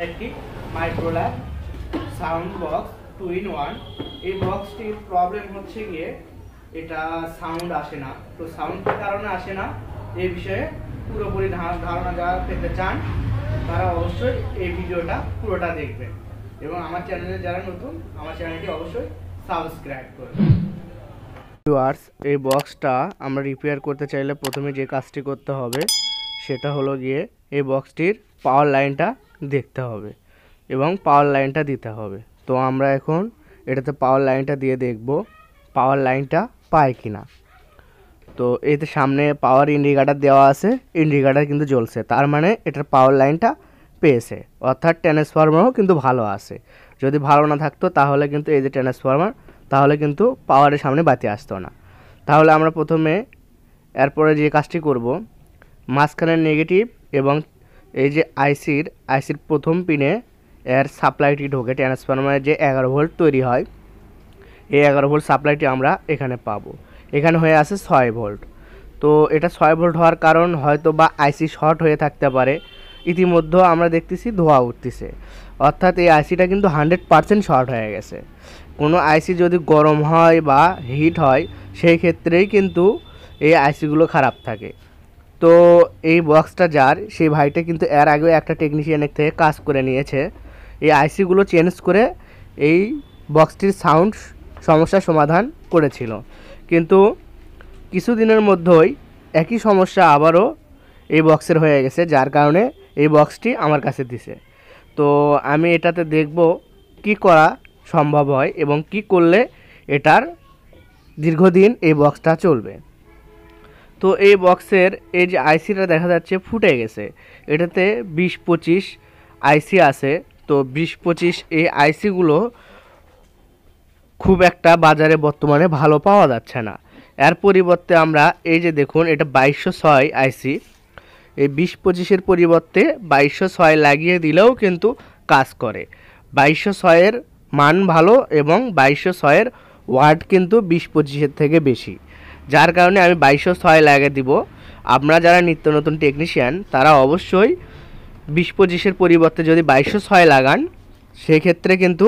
একটি Microlab sound box 2-in-1। এই বক্সটির problem হচ্ছে গিয়ে এটা সাউন্ড আসে না। তো সাউন্ড কি কারণে আসে না এই বিষয়ে পুরোপুরি ধারণা যারা পেতে চান তারা অবশ্যই এই ভিডিওটা পুরোটা দেখবেন এবং আমার চ্যানেলে যারা নতুন আমার চ্যানেলটি অবশ্যই সাবস্ক্রাইব করবেন। ভিউয়ার্স, এই বক্সটা আমরা রিপেয়ার করতে চাইলে প্রথমে যে কাজটি করতে হবে সেটা হলো গিয়ে এই বক্সটির পাওয়ার লাইনটা দেখতে হবে এবং পাওয়ার লাইনটা দিতে হবে। তো আমরা এখন এটাতে পাওয়ার লাইনটা দিয়ে দেখব পাওয়ার লাইনটা পায় কিনা। তো এতে সামনে পাওয়ার ইন্ডিকেটর দেওয়া আছে, ইন্ডিকেটর কিন্তু জ্বলছে, তার মানে এটার পাওয়ার লাইনটা পেয়েছে, অর্থাৎ ট্রান্সফরমারও কিন্তু ভালো আছে। যদি ভালো না থাকতো তাহলে কিন্তু এই যে ট্রান্সফরমার, তাহলে কিন্তু পাওয়ারের সামনে বাতি আসতো না। তাহলে আমরা প্রথমে এরপরে যে কাজটি করব, মাঝখানের নেগেটিভ এবং এই যে আইসির প্রথম পিনে এর সাপ্লাইটি ঢোকে, ট্রান্সফরমারের যে 11 ভোল্ট তৈরি হয় এই 11 ভোল্ট সাপ্লাইটি আমরা এখানে পাবো। এখানে হয়ে আছে 6 ভোল্ট। তো এটা 6 ভোল্ট হওয়ার কারণ হয়তো বা আইসি শর্ট হয়ে থাকতে পারে। ইতিমধ্যে আমরা দেখতেছি ধোঁয়া উঠতেছে, অর্থাৎ এই আইসিটা কিন্তু 100% শর্ট হয়ে গেছে। কোনো আইসি যদি গরম হয় বা হিট হয় সেই ক্ষেত্রেই কিন্তু এই আইসিগুলো খারাপ থাকে। তো এই বক্সটা যার, সেই ভাইটা কিন্তু এর আগেও একটা টেকনিশিয়ানের থেকে কাজ করে নিয়েছে, এই আইসিগুলো চেঞ্জ করে এই বক্সটির সাউন্ড সমস্যার সমাধান করেছিল। কিন্তু কিছুদিনের মধ্যেই একই সমস্যা আবারও এই বক্সের হয়ে গেছে, যার কারণে এই বক্সটি আমার কাছে দিছে। তো আমি এটাতে দেখব কি করা সম্ভব হয় এবং কি করলে এটার দীর্ঘদিন এই বক্সটা চলবে। তো এই বক্সের এই যে আইসিটা দেখা যাচ্ছে ফুটে গেছে, এটাতে 20-25 আইসি আছে। তো 20-25 এই আইসিগুলো খুব একটা বাজারে বর্তমানে ভালো পাওয়া যাচ্ছে না। এর পরিবর্তে আমরা এই যে দেখুন, এটা 2206 আইসি, এই 20-25-এর পরিবর্তে 2206 লাগিয়ে দিলেও কিন্তু কাজ করে। 2206-এর মান ভালো এবং 2206-এর ওয়াট কিন্তু 20-25-এর থেকে বেশি, যার কারণে আমি 2206 লাগিয়ে দিব। আপনারা যারা নিত্য নতুন টেকনিশিয়ান তারা অবশ্যই 20-25-এর পরিবর্তে যদি 2206 লাগান সেক্ষেত্রে কিন্তু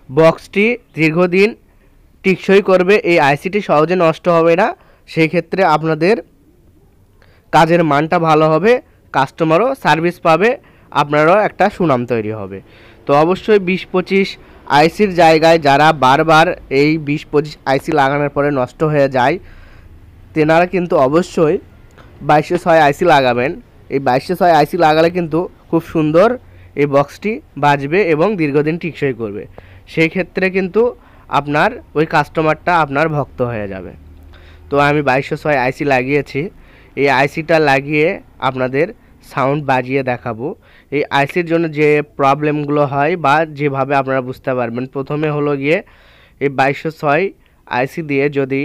বক্সটি দীর্ঘদিন টিকসই করবে, এই আইসিটি সহজে নষ্ট হবে না। সেই ক্ষেত্রে আপনাদের কাজের মানটা ভালো হবে, কাস্টমারও সার্ভিস পাবে, আপনারও একটা সুনাম তৈরি হবে। তো অবশ্যই 20-25 আইসির জায়গায় যারা বারবার এই 20-25 আইসি লাগানোর পরে নষ্ট হয়ে যায় তেনারা কিন্তু অবশ্যই 2206 আইসি লাগাবেন। এই 2206 আইসি লাগালে কিন্তু খুব সুন্দর এই বক্সটি বাজবে এবং দীর্ঘদিন টিকসই করবে। সেই ক্ষেত্রে কিন্তু আপনার ওই কাস্টমারটা আপনার ভক্ত হয়ে যাবে। তো আমি 2206 আইসি লাগিয়েছি, এই আইসিটা লাগিয়ে আপনাদের সাউন্ড বাজিয়ে দেখাবো। এই আইসির জন্য যে প্রবলেমগুলো হয় বা যেভাবে আপনারা বুঝতে পারবেন, প্রথমে হলো গিয়ে এই 2206 আইসি দিয়ে যদি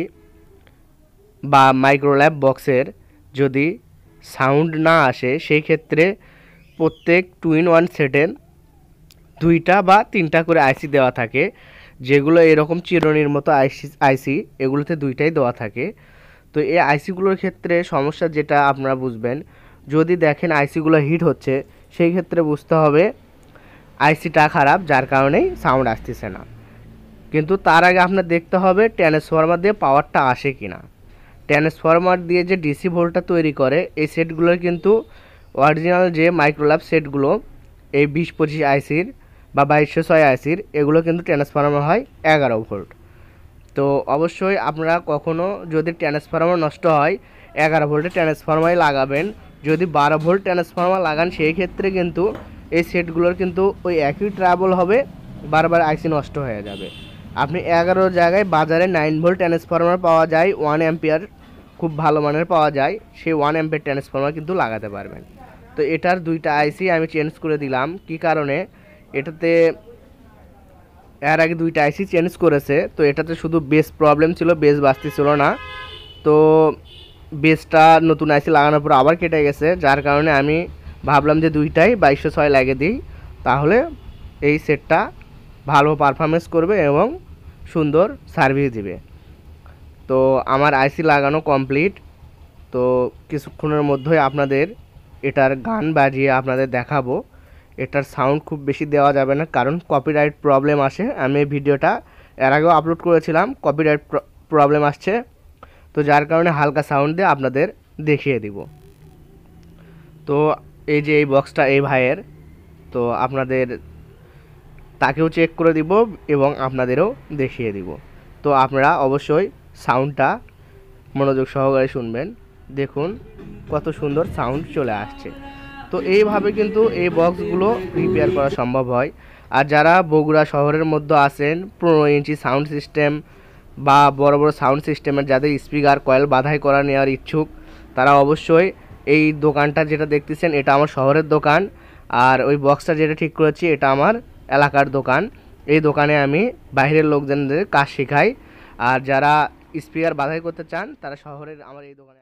বা মাইক্রোল্যাব বক্সের যদি সাউন্ড না আসে সেই ক্ষেত্রে প্রত্যেক 2-in-1 সেটের 2টা বা 3টা করে আইসি দেওয়া থাকে, যেগুলো এরকম চিরুনির মতো আইসি এগুলোতে 2টাই দেওয়া থাকে। তো এই আইসিগুলোর ক্ষেত্রে সমস্যা যেটা আপনারা বুঝবেন, যদি দেখেন আইসিগুলো হিট হচ্ছে সেই ক্ষেত্রে বুঝতে হবে আইসিটা খারাপ, যার কারণেই সাউন্ড আসতেছে না। কিন্তু তার আগে আপনার দেখতে হবে ট্রান্সফরমার দিয়ে পাওয়ারটা আসে কিনা। ট্রান্সফরমার দিয়ে যে ডিসি ভোল্টটা তৈরি করে এই সেটগুলোর কিন্তু অরিজিনাল যে মাইক্রোল্যাব সেটগুলো এই 20-25 আইসির বা 2206 আইসির এগুলো কিন্তু ট্রান্সফরমার হয় 11 ভোল্ট। তো অবশ্যই আপনারা কখনও যদি ট্রান্সফরমার নষ্ট হয় 11 ভোল্টের ট্রান্সফরমারই লাগাবেন। যদি 12 ভোল্ট ট্রান্সফরমার লাগান সেই ক্ষেত্রে কিন্তু এই সেটগুলোর কিন্তু ওই একই ট্রাবল হবে, বারবার আইসি নষ্ট হয়ে যাবে। আপনি 11 জায়গায় বাজারে 9 ভোল্ট ট্রান্সফরমার পাওয়া যায়, 1 অ্যাম্পিয়ার খুব ভালো মানের পাওয়া যায়, সেই 1 অ্যাম্পিয়ার ট্রান্সফরমার কিন্তু লাগাতে পারবেন। তো এটার 2টা আইসি আমি চেঞ্জ করে দিলাম। কি কারণে? এটাতে এর আগে 2টা আইসি চেঞ্জ করেছে, তো এটাতে শুধু বেস প্রবলেম ছিল, বেস বাজতেছিল না। তো বেসটা নতুন আইসি লাগানোর পর আবার কেটে গেছে, যার কারণে আমি ভাবলাম যে 2টাই 2206 লাগিয়ে দিই, তাহলে এই সেটটা ভালো পারফরমেন্স করবে এবং সুন্দর সার্ভিস দিবে। তো আমার আইসি লাগানো কমপ্লিট। তো কিছুক্ষণের মধ্যেই আপনাদের এটার গান বাজিয়ে আপনাদের দেখাবো এটার সাউন্ড খুব বেশি দেওয়া যাবে না, কারণ কপিরাইট প্রবলেম আসে। আমি এই ভিডিওটা এর আগেও আপলোড করেছিলাম, কপিরাইট প্রবলেম আসছে, তো যার কারণে হালকা সাউন্ড দিয়ে আপনাদের দেখিয়ে দিব। তো এই যে এই বক্সটা এই ভাইয়ের, তো আপনাদের তাকেও চেক করে দিব এবং আপনাদেরও দেখিয়ে দিব। তো আপনারা অবশ্যই সাউন্ডটা মনোযোগ সহকারে শুনবেন। দেখুন কত সুন্দর সাউন্ড চলে আসছে। তো এইভাবে কিন্তু এই বক্সগুলো রিপেয়ার করা সম্ভব হয়। আর যারা বগুড়া শহরের মধ্যে আছেন, 15 ইঞ্চি সাউন্ড সিস্টেম বা বড় বড় সাউন্ড সিস্টেমের যাদের স্পিকার কয়েল বাধাই করা নেওয়ার ইচ্ছুক, তারা অবশ্যই এই দোকানটা যেটা দেখতেছেন এটা আমার শহরের দোকান, আর ওই বক্সটা যেটা ঠিক করেছি এটা আমার এলাকার দোকান। এই দোকানে আমি বাইরের লোকজনদের কাজ শেখাই। আর যারা স্পিকার বাধাই করতে চান তারা শহরের আমার এই দোকানে